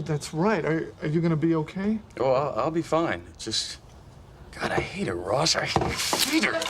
that's right. Are you gonna be okay? Oh, I'll be fine. Just, God, I hate her, Ross. I hate her.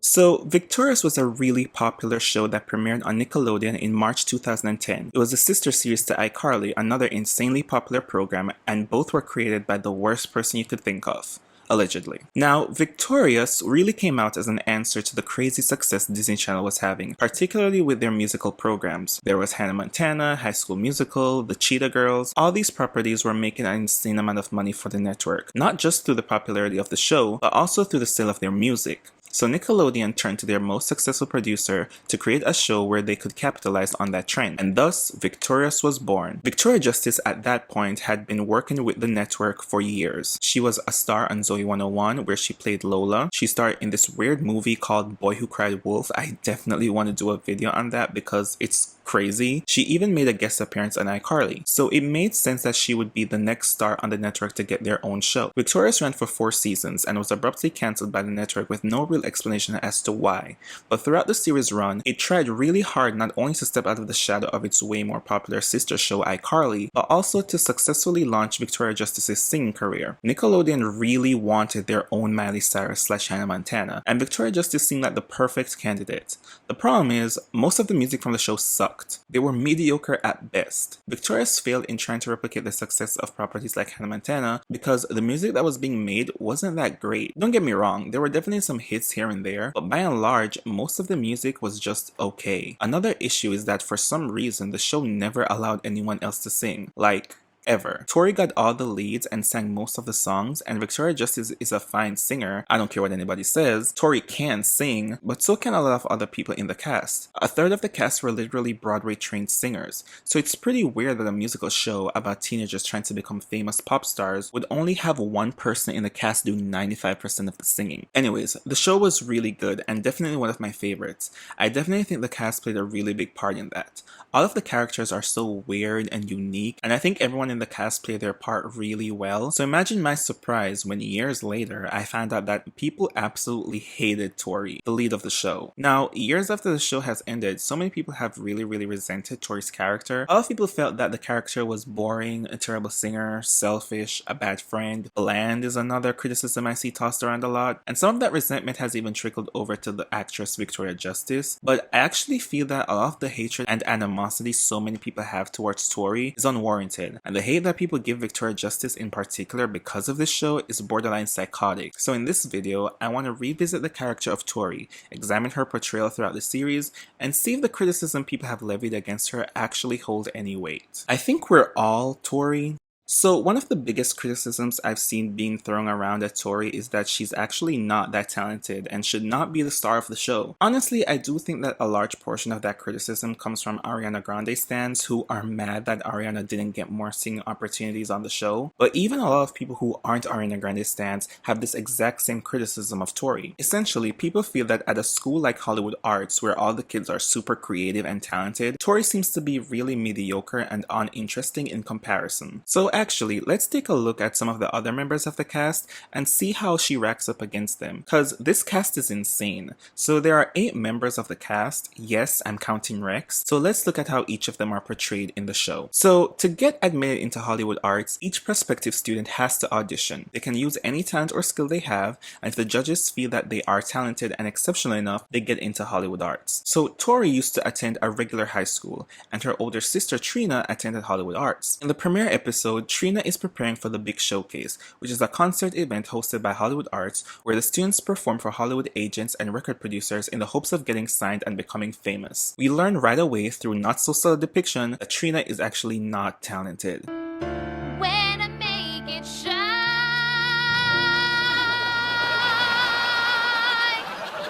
So, Victorious was a really popular show that premiered on Nickelodeon in March 2010. It was a sister series to iCarly, another insanely popular program, and both were created by the worst person you could think of. Allegedly. Now, Victorious really came out as an answer to the crazy success Disney Channel was having, particularly with their musical programs. There was Hannah Montana, High School Musical, The Cheetah Girls. All these properties were making an insane amount of money for the network, not just through the popularity of the show, but also through the sale of their music. So Nickelodeon turned to their most successful producer to create a show where they could capitalize on that trend, and thus Victorious was born. Victoria Justice at that point had been working with the network for years. She was a star on Zoe 101 where she played Lola. She starred in this weird movie called Boy Who Cried Wolf. I definitely want to do a video on that because it's crazy. She even made a guest appearance on iCarly, so it made sense that she would be the next star on the network to get their own show. Victorious ran for 4 seasons and was abruptly cancelled by the network with no real explanation as to why, but throughout the series run, it tried really hard not only to step out of the shadow of its way more popular sister show iCarly, but also to successfully launch Victoria Justice's singing career. Nickelodeon really wanted their own Miley Cyrus / Hannah Montana, and Victoria Justice seemed like the perfect candidate. The problem is, most of the music from the show sucked. They were mediocre at best. Victorious failed in trying to replicate the success of properties like Hannah Montana because the music that was being made wasn't that great. Don't get me wrong, there were definitely some hits here and there, but by and large, most of the music was just okay. Another issue is that for some reason, the show never allowed anyone else to sing. Like, ever. Tori got all the leads and sang most of the songs, and Victoria Justice is a fine singer. I don't care what anybody says. Tori can sing, but so can a lot of other people in the cast. A third of the cast were literally Broadway trained singers, so it's pretty weird that a musical show about teenagers trying to become famous pop stars would only have one person in the cast do 95% of the singing. Anyways, the show was really good and definitely one of my favorites. I definitely think the cast played a really big part in that. All of the characters are so weird and unique, and I think everyone in the cast played their part really well. So imagine my surprise when years later I found out that people absolutely hated Tori, the lead of the show. Now, years after the show has ended, so many people have really resented Tori's character. A lot of people felt that the character was boring, a terrible singer, selfish, a bad friend. Bland is another criticism I see tossed around a lot, and some of that resentment has even trickled over to the actress Victoria Justice. But I actually feel that a lot of the hatred and animosity so many people have towards Tori is unwarranted, and the hate that people give Victoria Justice in particular because of this show is borderline psychotic. So in this video, I want to revisit the character of Tori, examine her portrayal throughout the series, and see if the criticism people have levied against her actually hold any weight. I think we're all Tori. So one of the biggest criticisms I've seen being thrown around at Tori is that she's actually not that talented and should not be the star of the show. Honestly, I do think that a large portion of that criticism comes from Ariana Grande stans who are mad that Ariana didn't get more singing opportunities on the show. But even a lot of people who aren't Ariana Grande stans have this exact same criticism of Tori. Essentially, people feel that at a school like Hollywood Arts, where all the kids are super creative and talented, Tori seems to be really mediocre and uninteresting in comparison. So actually, let's take a look at some of the other members of the cast and see how she racks up against them, because this cast is insane. So there are 8 members of the cast. Yes, I'm counting Rex. So let's look at how each of them are portrayed in the show. So to get admitted into Hollywood Arts, each prospective student has to audition. They can use any talent or skill they have, and if the judges feel that they are talented and exceptional enough, they get into Hollywood Arts. So Tori used to attend a regular high school, and her older sister Trina attended Hollywood Arts. In the premiere episode, Trina is preparing for the Big Showcase, which is a concert event hosted by Hollywood Arts where the students perform for Hollywood agents and record producers in the hopes of getting signed and becoming famous. We learn right away through not so subtle depiction that Trina is actually not talented. When I make it shine.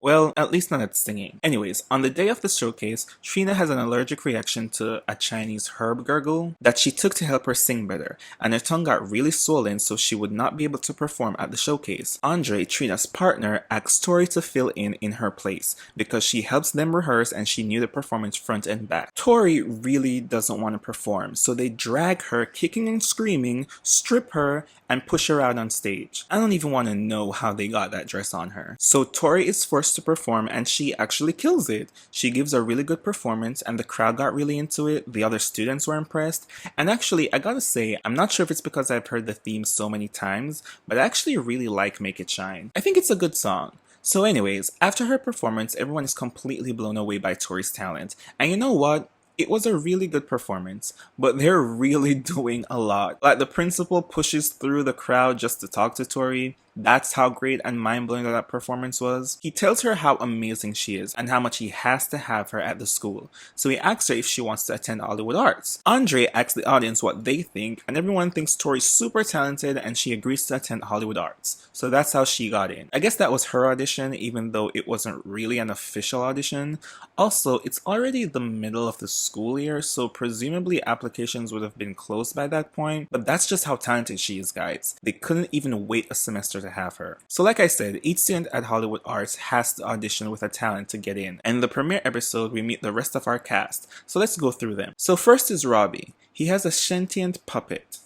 Well, at least not at singing. Anyways, on the day of the showcase, Trina has an allergic reaction to a Chinese herb gurgle that she took to help her sing better, and her tongue got really swollen so she would not be able to perform at the showcase. Andre, Trina's partner, asked Tori to fill in her place because she helps them rehearse and she knew the performance front and back. Tori really doesn't want to perform, so they drag her kicking and screaming, strip her, and push her out on stage. I don't even want to know how they got that dress on her. So Tori is forced to perform and she actually kills it. She gives a really good performance and the crowd got really into it, the other students were impressed, and actually I gotta say, I'm not sure if it's because I've heard the theme so many times, but I actually really like Make It Shine. I think it's a good song. So anyways, after her performance, everyone is completely blown away by Tori's talent, and you know what? It was a really good performance, but they're really doing a lot. Like the principal pushes through the crowd just to talk to Tori. That's how great and mind-blowing that performance was. He tells her how amazing she is and how much he has to have her at the school. So he asks her if she wants to attend Hollywood Arts. Andre asks the audience what they think, and everyone thinks Tori's super talented and she agrees to attend Hollywood Arts. So that's how she got in. I guess that was her audition, even though it wasn't really an official audition. Also, it's already the middle of the school year, so presumably applications would have been closed by that point, but that's just how talented she is, guys. They couldn't even wait a semester to have her. So like I said, each student at Hollywood Arts has to audition with a talent to get in. And in the premiere episode, we meet the rest of our cast. So let's go through them. So first is Robbie. He has a sentient puppet.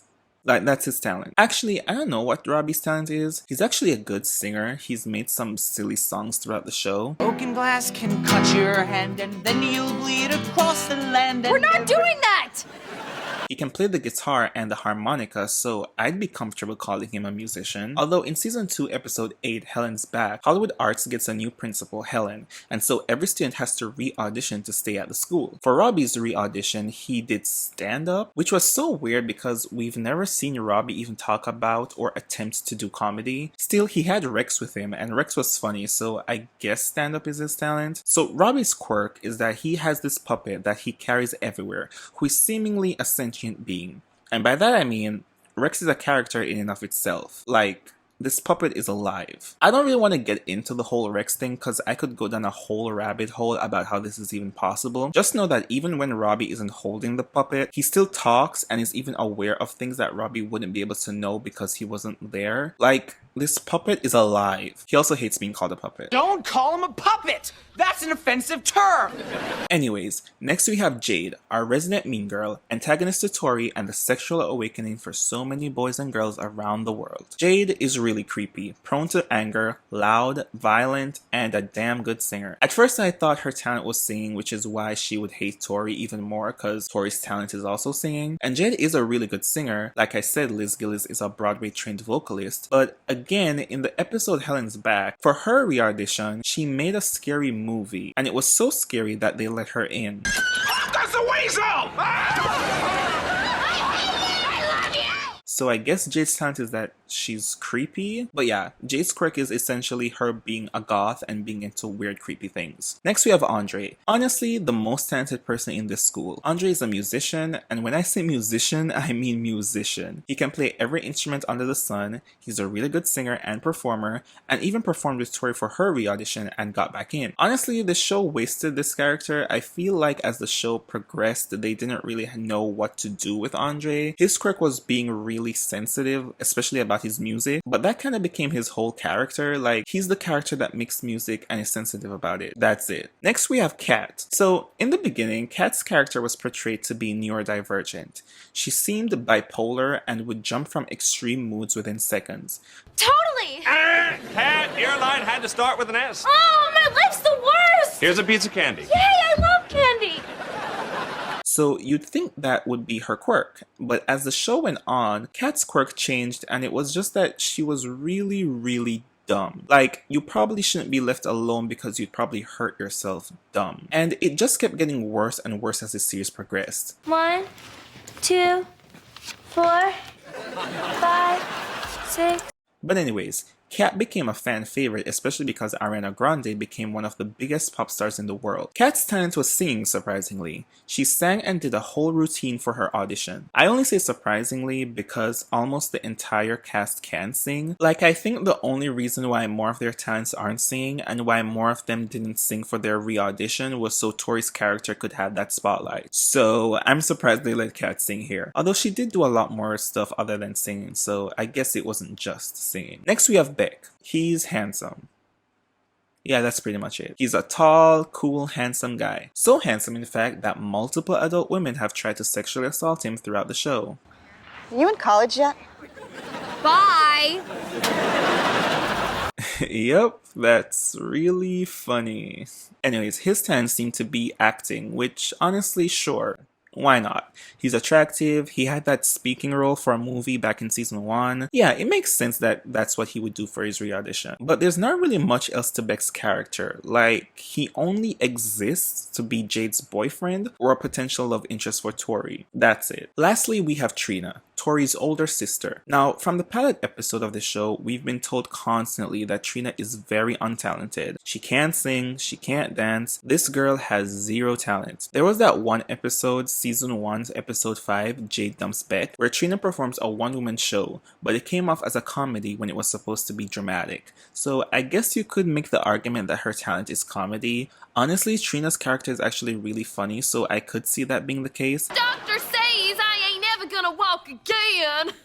Like, that's his talent. Actually, I don't know what Robbie's talent is. He's actually a good singer. He's made some silly songs throughout the show. Broken glass can cut your hand and then you'll bleed across the land. We're not doing that! He can play the guitar and the harmonica, so I'd be comfortable calling him a musician. Although in Season 2, Episode 8, Helen's Back, Hollywood Arts gets a new principal, Helen, and so every student has to re-audition to stay at the school. For Robbie's re-audition, he did stand-up, which was so weird because we've never seen Robbie even talk about or attempt to do comedy. Still, he had Rex with him, and Rex was funny, so I guess stand-up is his talent. So Robbie's quirk is that he has this puppet that he carries everywhere, who is seemingly a sentient being. And by that I mean, Rex is a character in and of itself. Like, this puppet is alive. I don't really want to get into the whole Rex thing because I could go down a whole rabbit hole about how this is even possible. Just know that even when Robbie isn't holding the puppet, he still talks and is even aware of things that Robbie wouldn't be able to know because he wasn't there. Like, this puppet is alive. He also hates being called a puppet. Don't call him a puppet! That's an offensive term! Anyways, next we have Jade, our resident mean girl, antagonist to Tori and the sexual awakening for so many boys and girls around the world. Jade is really creepy, prone to anger, loud, violent, and a damn good singer. At first I thought her talent was singing, which is why she would hate Tori even more because Tori's talent is also singing. And Jade is a really good singer. Like I said, Liz Gillis is a Broadway trained vocalist, but again, in the episode Helen's Back, for her re-audition, she made a scary movie, and it was so scary that they let her in. That's a weasel! So I guess Jade's talent is that she's creepy. But yeah, Jade's quirk is essentially her being a goth and being into weird creepy things. Next we have Andre. Honestly, the most talented person in this school. Andre is a musician, and when I say musician, I mean musician. He can play every instrument under the sun, he's a really good singer and performer, and even performed with Tori for her re-audition and got back in. Honestly, the show wasted this character. I feel like as the show progressed, they didn't really know what to do with Andre. His quirk was being really sensitive, especially about his music, but that kind of became his whole character. Like, he's the character that makes music and is sensitive about it. That's it. Next we have Kat. So in the beginning, Kat's character was portrayed to be neurodivergent. She seemed bipolar and would jump from extreme moods within seconds. Totally! Cat, your line had to start with an S. Oh, my life's the worst! Here's a piece of candy. Yay, I love candy! So you'd think that would be her quirk, but as the show went on, Kat's quirk changed and it was just that she was really dumb. Like, you probably shouldn't be left alone because you'd probably hurt yourself dumb. And it just kept getting worse and worse as the series progressed. 1, 2, 4, 5, 6. But anyways, Kat became a fan favorite, especially because Ariana Grande became one of the biggest pop stars in the world. Kat's talent was singing, surprisingly. She sang and did a whole routine for her audition. I only say surprisingly because almost the entire cast can sing. Like, I think the only reason why more of their talents aren't singing and why more of them didn't sing for their re-audition was so Tori's character could have that spotlight. So I'm surprised they let Kat sing here. Although she did do a lot more stuff other than singing, so I guess it wasn't just singing. Next we have Beck. He's handsome. Yeah, that's pretty much it. He's a tall, cool, handsome guy. So handsome, in fact, that multiple adult women have tried to sexually assault him throughout the show. Are you in college yet? Bye! Yep, that's really funny. Anyways, his talents seem to be acting, which honestly, sure. Why not? He's attractive, he had that speaking role for a movie back in season 1. Yeah, it makes sense that that's what he would do for his re-audition. But there's not really much else to Beck's character. Like, he only exists to be Jade's boyfriend or a potential love interest for Tori. That's it. Lastly, we have Trina, Tori's older sister. Now, from the pilot episode of the show, we've been told constantly that Trina is very untalented. She can't sing, she can't dance. This girl has zero talent. There was that one episode, season 1's episode 5, Jade Dumps Beck, where Trina performs a one-woman show, but it came off as a comedy when it was supposed to be dramatic. So I guess you could make the argument that her talent is comedy. Honestly, Trina's character is actually really funny, so I could see that being the case. Doctor says I ain't never gonna walk again.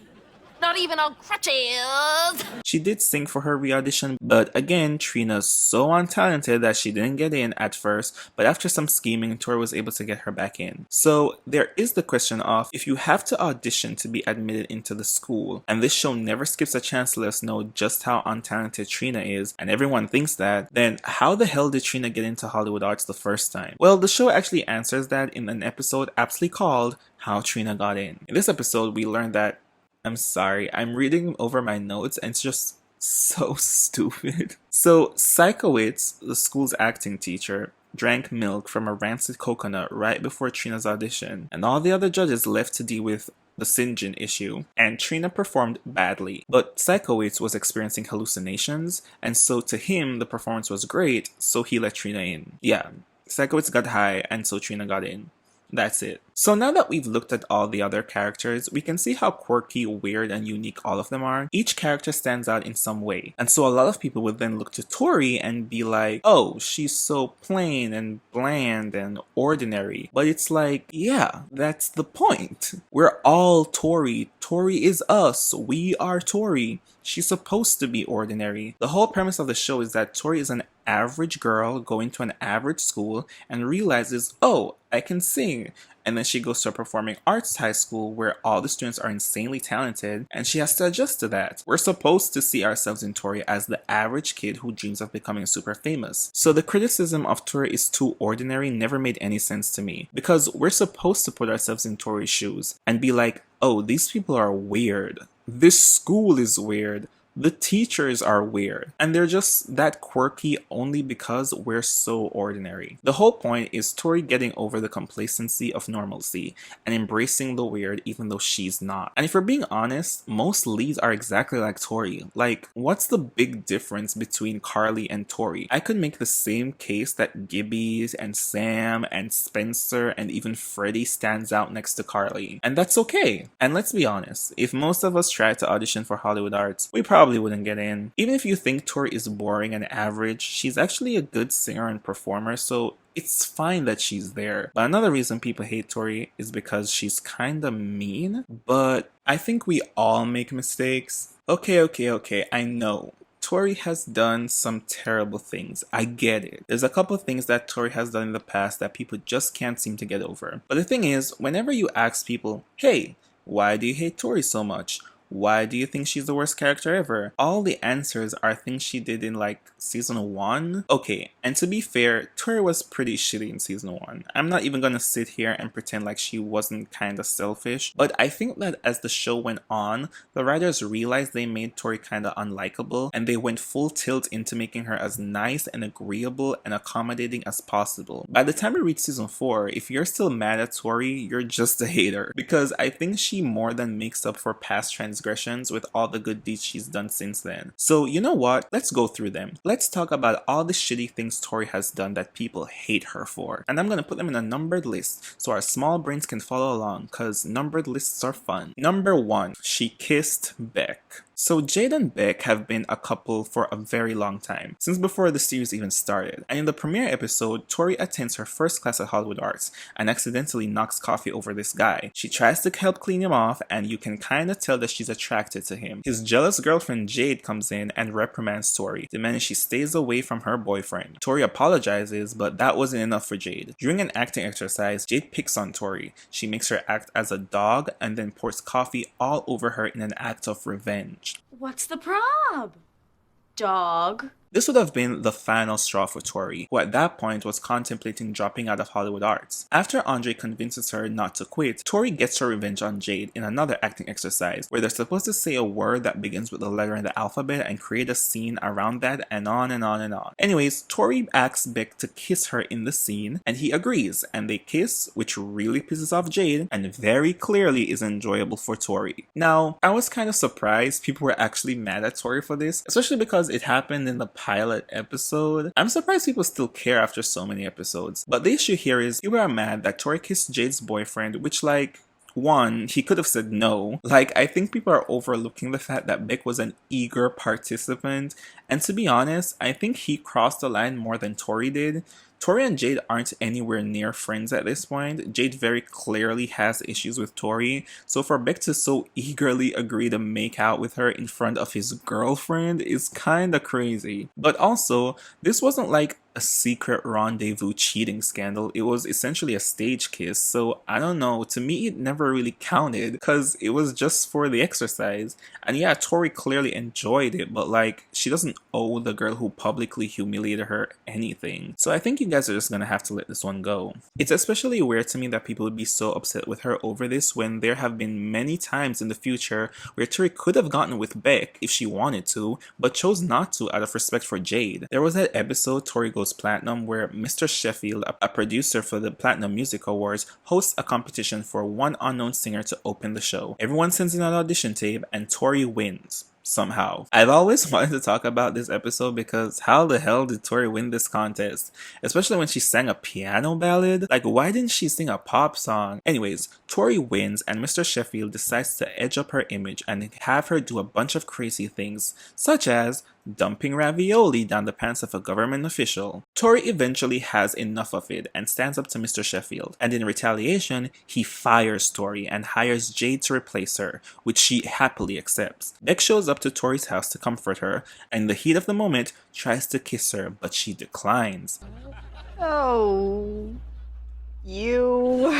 Not even on crutches. She did sing for her re-audition, but again, Trina's so untalented that she didn't get in at first, but after some scheming, Tori was able to get her back in. So there is the question of, if you have to audition to be admitted into the school, and this show never skips a chance to let us know just how untalented Trina is, and everyone thinks that, then how the hell did Trina get into Hollywood Arts the first time? Well, the show actually answers that in an episode aptly called How Trina Got In. In this episode, we learned that, I'm sorry, I'm reading over my notes and it's just so stupid. So, Psychowitz, the school's acting teacher, drank milk from a rancid coconut right before Trina's audition, and all the other judges left to deal with the St. issue, and Trina performed badly. But Psychowitz was experiencing hallucinations, and so to him, the performance was great, so he let Trina in. Yeah, Psychowitz got high, and so Trina got in. That's it. So now that we've looked at all the other characters, we can see how quirky, weird, and unique all of them are. Each character stands out in some way. And so a lot of people would then look to Tori and be like, oh, she's so plain and bland and ordinary. But it's like, yeah, that's the point. We're all Tori. Tori is us. We are Tori. She's supposed to be ordinary. The whole premise of the show is that Tori is an average girl going to an average school and realizes, oh, I can sing. And then she goes to a performing arts high school where all the students are insanely talented and she has to adjust to that. We're supposed to see ourselves in Tori as the average kid who dreams of becoming super famous. So the criticism of Tori is too ordinary never made any sense to me, because we're supposed to put ourselves in Tori's shoes and be like, oh, these people are weird. This school is weird. The teachers are weird, and they're just that quirky only because we're so ordinary. The whole point is Tori getting over the complacency of normalcy and embracing the weird even though she's not. And if we're being honest, most leads are exactly like Tori. Like, what's the big difference between Carly and Tori? I could make the same case that Gibby and Sam and Spencer and even Freddie stands out next to Carly. And that's okay. And let's be honest, if most of us tried to audition for Hollywood Arts, we probably wouldn't get in. Even if you think Tori is boring and average, she's actually a good singer and performer, so it's fine that she's there. But another reason people hate Tori is because she's kinda mean, but I think we all make mistakes. Okay, I know. Tori has done some terrible things. I get it. There's a couple things that Tori has done in the past that people just can't seem to get over. But the thing is, whenever you ask people, hey, why do you hate Tori so much? Why do you think she's the worst character ever? All the answers are things she did in like season 1. Okay, and to be fair, Tori was pretty shitty in season 1. I'm not even gonna sit here and pretend like she wasn't kinda selfish, but I think that as the show went on, the writers realized they made Tori kinda unlikable, and they went full tilt into making her as nice and agreeable and accommodating as possible. By the time we reach season 4, if you're still mad at Tori, you're just a hater, because I think she more than makes up for past transgressions with all the good deeds she's done since then. So you know what? Let's go through them. Let's talk about all the shitty things Tori has done that people hate her for. And I'm gonna put them in a numbered list so our small brains can follow along, cause numbered lists are fun. Number 1, she kissed Beck. So Jade and Beck have been a couple for a very long time, since before the series even started. And in the premiere episode, Tori attends her first class at Hollywood Arts and accidentally knocks coffee over this guy. She tries to help clean him off, and you can kinda tell that she's attracted to him. His jealous girlfriend Jade comes in and reprimands Tori, demanding she stays away from her boyfriend. Tori apologizes, but that wasn't enough for Jade. During an acting exercise, Jade picks on Tori. She makes her act as a dog and then pours coffee all over her in an act of revenge. What's the prob? dog. This would have been the final straw for Tori, who at that point was contemplating dropping out of Hollywood Arts. After Andre convinces her not to quit, Tori gets her revenge on Jade in another acting exercise, where they're supposed to say a word that begins with a letter in the alphabet and create a scene around that, and on and on and on. Anyways, Tori asks Beck to kiss her in the scene, and he agrees, and they kiss, which really pisses off Jade, and very clearly is enjoyable for Tori. Now, I was kind of surprised people were actually mad at Tori for this, especially because it happened in the pilot episode. I'm surprised people still care after so many episodes. But the issue here is people are mad that Tori kissed Jade's boyfriend, which like, one, he could have said no. Like, I think people are overlooking the fact that Beck was an eager participant, and to be honest, I think he crossed the line more than Tori did. Tori and Jade aren't anywhere near friends at this point. Jade very clearly has issues with Tori, so for Beck to so eagerly agree to make out with her in front of his girlfriend is kinda crazy. But also, this wasn't like a secret rendezvous cheating scandal. It was essentially a stage kiss, so I don't know, to me it never really counted because it was just for the exercise. And yeah, Tori clearly enjoyed it, but like, she doesn't owe the girl who publicly humiliated her anything. So I think you guys are just gonna have to let this one go. It's especially weird to me that people would be so upset with her over this when there have been many times in the future where Tori could have gotten with Beck if she wanted to, but chose not to out of respect for Jade. There was that episode Tori goes platinum where Mr. Sheffield, a producer for the Platinum Music Awards, hosts a competition for one unknown singer to open the show. Everyone sends in an audition tape and Tori wins. Somehow. I've always wanted to talk about this episode because how the hell did Tori win this contest? Especially when she sang a piano ballad? Like, why didn't she sing a pop song? Anyways, Tori wins and Mr. Sheffield decides to edge up her image and have her do a bunch of crazy things, such as dumping ravioli down the pants of a government official. Tori eventually has enough of it and stands up to Mr. Sheffield, and in retaliation, he fires Tori and hires Jade to replace her, which she happily accepts. Beck shows up to Tori's house to comfort her, and in the heat of the moment, tries to kiss her, but she declines. Oh, you.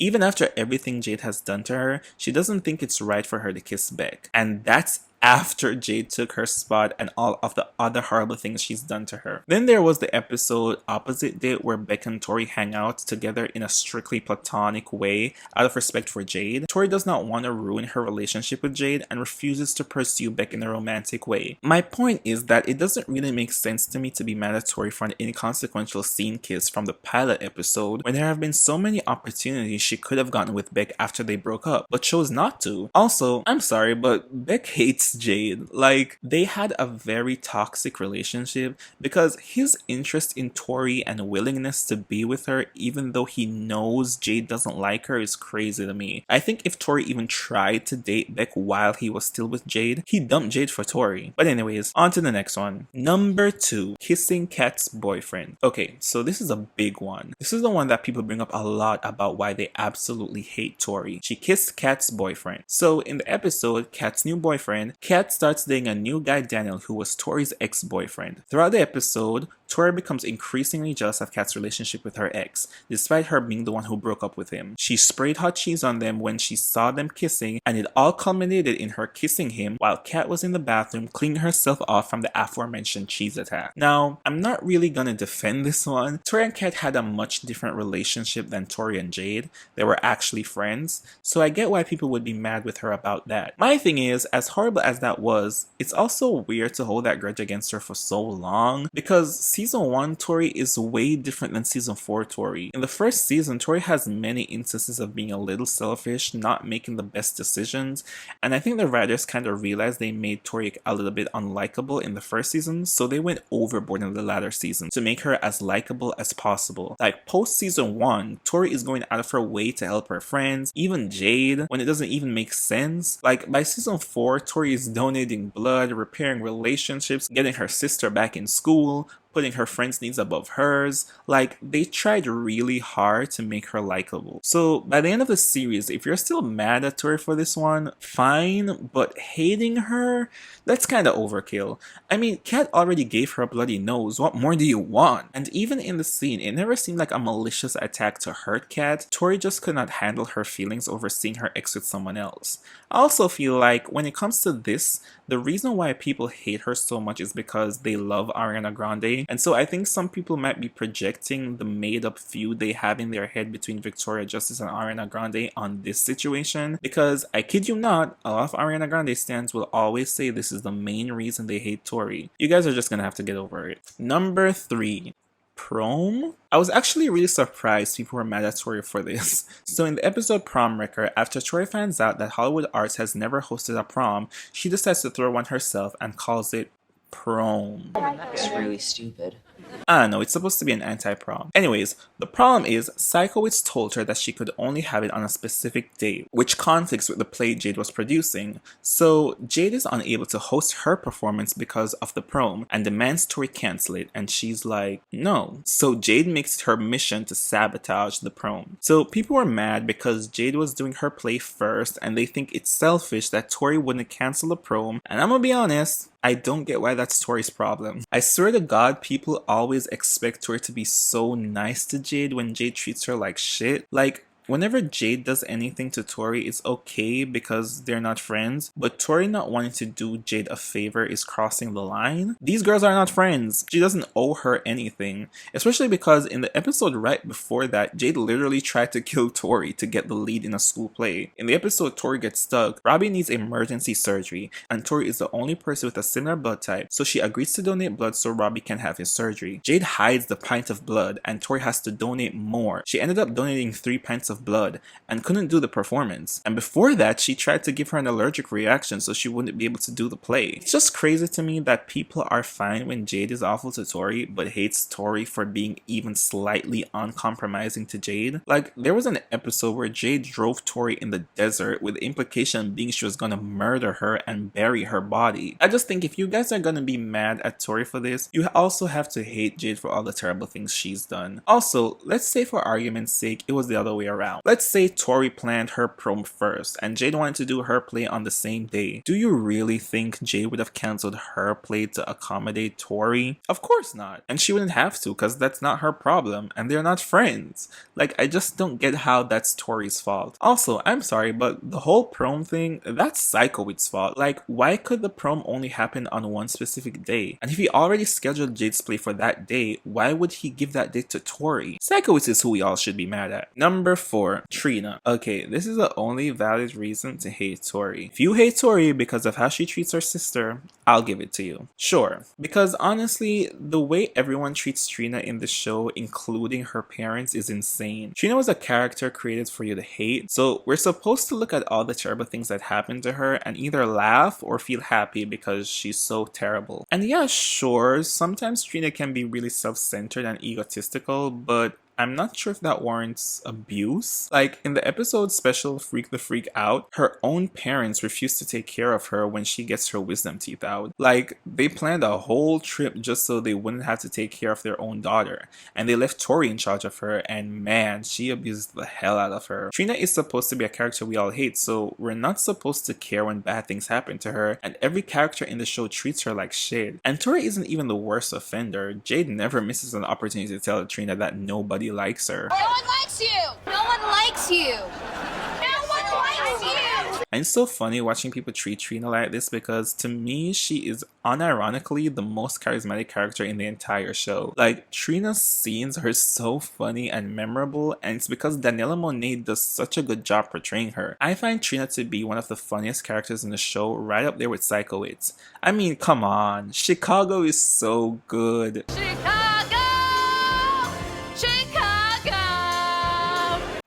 Even after everything Jade has done to her, she doesn't think it's right for her to kiss Beck, and that's after Jade took her spot and all of the other horrible things she's done to her. Then there was the episode Opposite Date where Beck and Tori hang out together in a strictly platonic way out of respect for Jade. Tori does not want to ruin her relationship with Jade and refuses to pursue Beck in a romantic way. My point is that it doesn't really make sense to me to be mad at Tori for an inconsequential scene kiss from the pilot episode when there have been so many opportunities she could have gotten with Beck after they broke up, but chose not to. Also, I'm sorry, but Beck hates Jade. Like, they had a very toxic relationship because his interest in Tori and willingness to be with her even though he knows Jade doesn't like her is crazy to me. I think if Tori even tried to date Beck while he was still with Jade, he dumped Jade for Tori. But anyways, on to the next one. Number 2, kissing Kat's boyfriend. Okay, so this is a big one. This is the one that people bring up a lot about why they absolutely hate Tori. She kissed Kat's boyfriend. So in the episode, Kat's new boyfriend, Kat starts dating a new guy, Daniel, who was Tori's ex-boyfriend. Throughout the episode, Tori becomes increasingly jealous of Kat's relationship with her ex, despite her being the one who broke up with him. She sprayed hot cheese on them when she saw them kissing, and it all culminated in her kissing him while Kat was in the bathroom cleaning herself off from the aforementioned cheese attack. Now, I'm not really gonna defend this one. Tori and Kat had a much different relationship than Tori and Jade. They were actually friends, so I get why people would be mad with her about that. My thing is, as horrible as that was, it's also weird to hold that grudge against her for so long, because season 1 Tori is way different than season 4 Tori. In the first season, Tori has many instances of being a little selfish, not making the best decisions, and I think the writers kind of realized they made Tori a little bit unlikable in the first season, so they went overboard in the latter season to make her as likable as possible. Like, post season 1, Tori is going out of her way to help her friends, even Jade, when it doesn't even make sense. Like, by season 4, Tori is donating blood, repairing relationships, getting her sister back in school, putting her friends' needs above hers. Like, they tried really hard to make her likable. So by the end of the series, if you're still mad at Tori for this one, fine, but hating her, that's kind of overkill. I mean, Kat already gave her a bloody nose, what more do you want? And even in the scene, it never seemed like a malicious attack to hurt Kat. Tori just could not handle her feelings over seeing her ex with someone else. I also feel like when it comes to this, The reason why people hate her so much is because they love Ariana Grande, and so I think some people might be projecting the made-up feud they have in their head between Victoria Justice and Ariana Grande on this situation, because I kid you not, a lot of Ariana Grande stans will always say this is the main reason they hate Tori. You guys are just gonna have to get over it. Number 3. Prom? I was actually really surprised people were mad at Tori for this. So in the episode Prom Wrecker, after Tori finds out that Hollywood Arts has never hosted a prom, she decides to throw one herself and calls it prom. That's really stupid. I don't know, it's supposed to be an anti-prom. Anyways, the problem is Psychowitz told her that she could only have it on a specific date, which conflicts with the play Jade was producing. So Jade is unable to host her performance because of the prom and demands Tori cancel it, and she's like, no. So Jade makes it her mission to sabotage the prom. So people were mad because Jade was doing her play first and they think it's selfish that Tori wouldn't cancel the prom, and I'm gonna be honest, I don't get why that's Tori's problem. I swear to God, people always expect Tori to be so nice to Jade when Jade treats her like shit. Like, whenever Jade does anything to Tori, it's okay because they're not friends, but Tori not wanting to do Jade a favor is crossing the line. These girls are not friends. She doesn't owe her anything, especially because in the episode right before that, Jade literally tried to kill Tori to get the lead in a school play. In the episode Tori gets stuck, Robbie needs emergency surgery, and Tori is the only person with a similar blood type, so she agrees to donate blood so Robbie can have his surgery. Jade hides the pint of blood, and Tori has to donate more. She ended up donating 3 pints of blood and couldn't do the performance, and before that she tried to give her an allergic reaction so she wouldn't be able to do the play. It's just crazy to me that people are fine when Jade is awful to Tori but hates Tori for being even slightly uncompromising to Jade. Like, there was an episode where Jade drove Tori in the desert with the implication being she was gonna murder her and bury her body. I just think if you guys are gonna be mad at Tori for this, you also have to hate Jade for all the terrible things she's done. Also, let's say for argument's sake it was the other way around. Let's say Tori planned her prom first and Jade wanted to do her play on the same day. Do you really think Jade would have cancelled her play to accommodate Tori? Of course not. And she wouldn't have to because that's not her problem and they're not friends. Like, I just don't get how that's Tori's fault. Also, I'm sorry, but the whole prom thing, that's Psychowitz's fault. Like, why could the prom only happen on one specific day? And if he already scheduled Jade's play for that day, why would he give that date to Tori? Psychowitz is who we all should be mad at. Number 4. Trina. Okay, this is the only valid reason to hate Tori. If you hate Tori because of how she treats her sister, I'll give it to you. Sure, because honestly, the way everyone treats Trina in the show, including her parents, is insane. Trina was a character created for you to hate, so we're supposed to look at all the terrible things that happened to her and either laugh or feel happy because she's so terrible. And yeah, sure, sometimes Trina can be really self-centered and egotistical, but I'm not sure if that warrants abuse. Like, in the episode special Freak the Freak Out, her own parents refuse to take care of her when she gets her wisdom teeth out. Like, they planned a whole trip just so they wouldn't have to take care of their own daughter. And they left Tori in charge of her, and man, she abused the hell out of her. Trina is supposed to be a character we all hate, so we're not supposed to care when bad things happen to her, and every character in the show treats her like shit. And Tori isn't even the worst offender. Jade never misses an opportunity to tell Trina that nobody likes her. No one likes you! No one likes you! No one likes you! And it's so funny watching people treat Trina like this because to me, she is unironically the most charismatic character in the entire show. Like, Trina's scenes are so funny and memorable, and it's because Daniela Monet does such a good job portraying her. I find Trina to be one of the funniest characters in the show, right up there with Psychowitz. I mean, come on, Chicago is so good.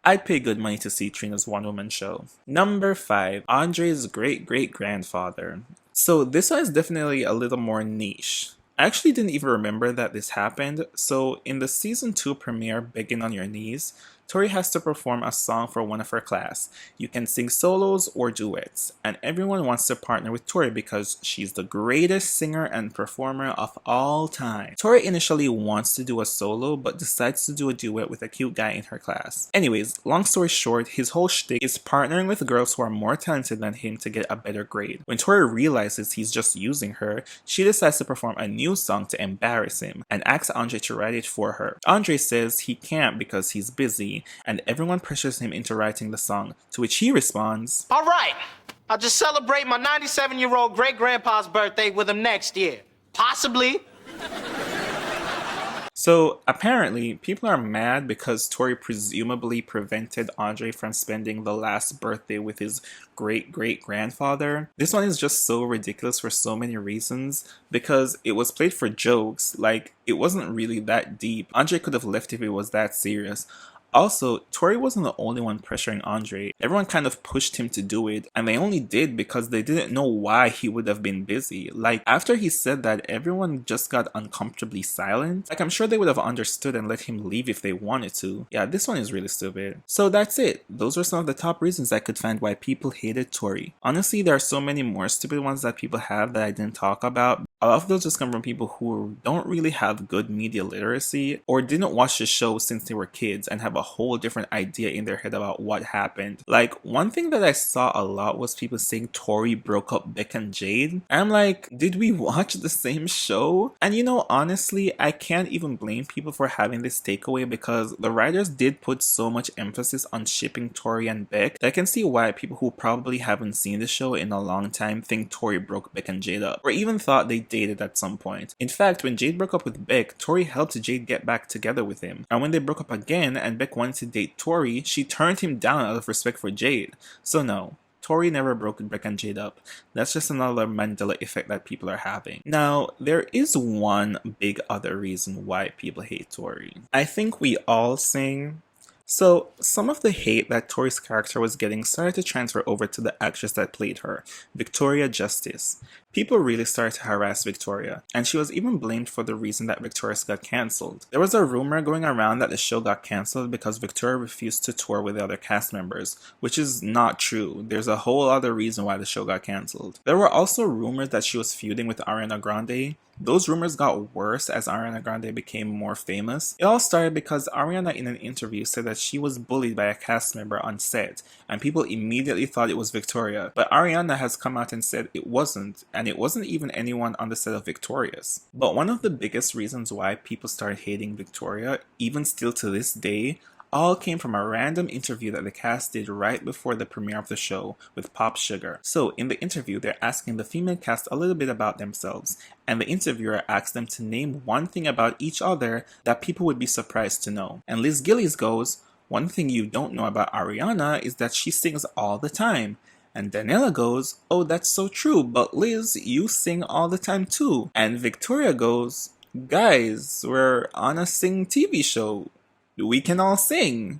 I'd pay good money to see Trina's one-woman show. Number 5. Andre's great-great-grandfather. So this one is definitely a little more niche. I actually didn't even remember that this happened. So in the season 2 premiere, Begging on Your Knees, Tori has to perform a song for one of her class. You can sing solos or duets, and everyone wants to partner with Tori because she's the greatest singer and performer of all time. Tori initially wants to do a solo, but decides to do a duet with a cute guy in her class. Anyways, long story short, his whole shtick is partnering with girls who are more talented than him to get a better grade. When Tori realizes he's just using her, she decides to perform a new song to embarrass him, and asks Andre to write it for her. Andre says he can't because he's busy, and everyone pressures him into writing the song, to which he responds, All right, I'll just celebrate my 97-year-old great-grandpa's birthday with him next year. Possibly. So apparently, people are mad because Tori presumably prevented Andre from spending the last birthday with his great-great-grandfather. This one is just so ridiculous for so many reasons, because it was played for jokes, like it wasn't really that deep. Andre could have left if it was that serious. Also, Tori wasn't the only one pressuring Andre. Everyone kind of pushed him to do it, and they only did because they didn't know why he would have been busy. Like, after he said that, everyone just got uncomfortably silent. Like, I'm sure they would have understood and let him leave if they wanted to. Yeah, this one is really stupid. So that's it. Those are some of the top reasons I could find why people hated Tori. Honestly, there are so many more stupid ones that people have that I didn't talk about. A lot of those just come from people who don't really have good media literacy or didn't watch the show since they were kids and have a whole different idea in their head about what happened. Like, one thing that I saw a lot was people saying Tori broke up Beck and Jade. And I'm like, did we watch the same show? And you know, honestly, I can't even blame people for having this takeaway because the writers did put so much emphasis on shipping Tori and Beck that I can see why people who probably haven't seen the show in a long time think Tori broke Beck and Jade up, or even thought they dated at some point. In fact, when Jade broke up with Beck, Tori helped Jade get back together with him. And when they broke up again and Beck wanted to date Tori, she turned him down out of respect for Jade. So no, Tori never broke Beck and Jade up. That's just another Mandela effect that people are having. Now, there is one big other reason why people hate Tori. I think we all sing. So, some of the hate that Tori's character was getting started to transfer over to the actress that played her, Victoria Justice. People really started to harass Victoria, and she was even blamed for the reason that Victoria's got cancelled. There was a rumor going around that the show got cancelled because Victoria refused to tour with the other cast members, which is not true. There's a whole other reason why the show got cancelled. There were also rumors that she was feuding with Ariana Grande. Those rumors got worse as Ariana Grande became more famous. It all started because Ariana in an interview said that she was bullied by a cast member on set, and people immediately thought it was Victoria. But Ariana has come out and said it wasn't, and it wasn't even anyone on the set of Victorious. But one of the biggest reasons why people started hating Victoria, even still to this day, all came from a random interview that the cast did right before the premiere of the show with Pop Sugar. So in the interview, they're asking the female cast a little bit about themselves, and the interviewer asked them to name one thing about each other that people would be surprised to know. And Liz Gillies goes, "One thing you don't know about Ariana is that she sings all the time." And Daniela goes, "Oh, that's so true, but Liz, you sing all the time too." And Victoria goes, "Guys, we're on a sing TV show. We can all sing.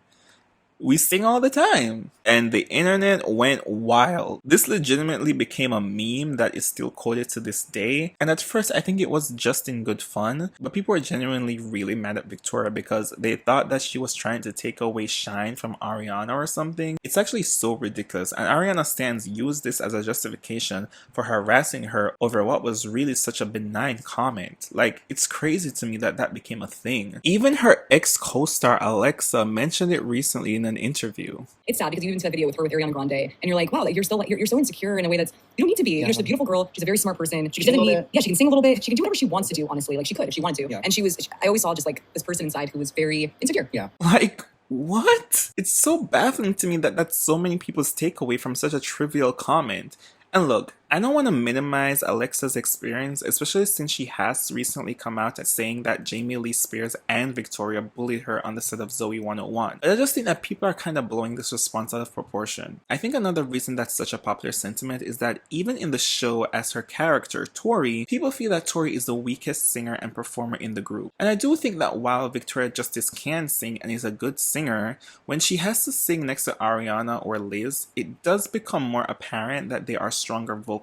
We sing all the time." And the internet went wild. This legitimately became a meme that is still quoted to this day. And at first I think it was just in good fun, but people were genuinely really mad at Victoria because they thought that she was trying to take away shine from Ariana or something. It's actually so ridiculous, and Ariana stans used this as a justification for harassing her over what was really such a benign comment. Like, it's crazy to me that that became a thing. Even her ex-co-star Alexa mentioned it recently in an interview. It's sad because you into that video with her with Ariana Grande, and you're like, wow, like you're still like you're so insecure in a way that's you don't need to be. You're just a beautiful girl. She's a very smart person. She doesn't need. Yeah, she can sing a little bit. She can do whatever she wants to do. Honestly, like she could if she wanted to. Yeah. And I always saw just like this person inside who was very insecure. Yeah. Like, what? It's so baffling to me that that's so many people's takeaway from such a trivial comment. And look, I don't want to minimize Alexa's experience, especially since she has recently come out as saying that Jamie Lee Spears and Victoria bullied her on the set of Zoe 101. But I just think that people are kind of blowing this response out of proportion. I think another reason that's such a popular sentiment is that even in the show as her character, Tori, people feel that Tori is the weakest singer and performer in the group. And I do think that while Victoria Justice can sing and is a good singer, when she has to sing next to Ariana or Liz, it does become more apparent that they are stronger vocalists.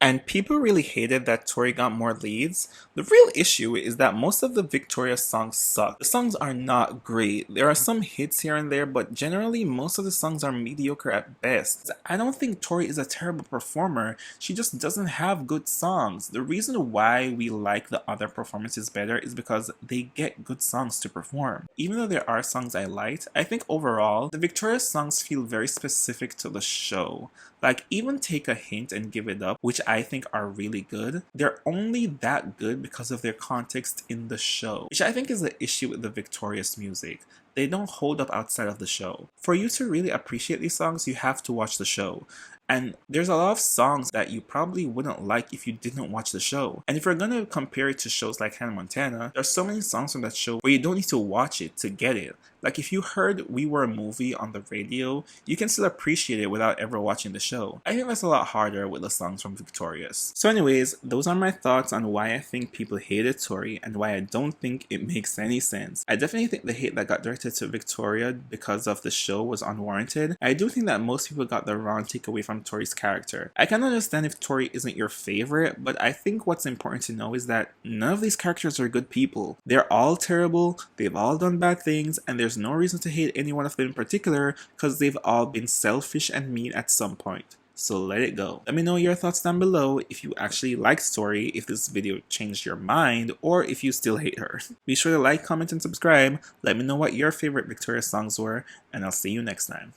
And people really hated that Tori got more leads. The real issue is that most of the Victoria songs suck. The songs are not great. There are some hits here and there, but generally most of the songs are mediocre at best. I don't think Tori is a terrible performer. She just doesn't have good songs. The reason why we like the other performances better is because they get good songs to perform. Even though there are songs I liked, I think overall, the Victoria songs feel very specific to the show. Like, even Take a Hint and Give It Up, which I think are really good, they're only that good because of their context in the show, which I think is the issue with the Victorious music. They don't hold up outside of the show. For you to really appreciate these songs, you have to watch the show. And there's a lot of songs that you probably wouldn't like if you didn't watch the show. And if you're gonna compare it to shows like Hannah Montana, there's so many songs from that show where you don't need to watch it to get it. Like if you heard We Were a Movie on the radio, you can still appreciate it without ever watching the show. I think that's a lot harder with the songs from Victorious. So anyways, those are my thoughts on why I think people hated Tori and why I don't think it makes any sense. I definitely think the hate that got directed to Victoria because of the show was unwarranted. I do think that most people got the wrong takeaway from Tori's character. I can understand if Tori isn't your favorite, but I think what's important to know is that none of these characters are good people. They're all terrible, they've all done bad things, and there's no reason to hate any one of them in particular because they've all been selfish and mean at some point. So let it go. Let me know your thoughts down below if you actually liked Tori, if this video changed your mind, or if you still hate her. Be sure to like, comment, and subscribe. Let me know what your favorite Victoria songs were, and I'll see you next time.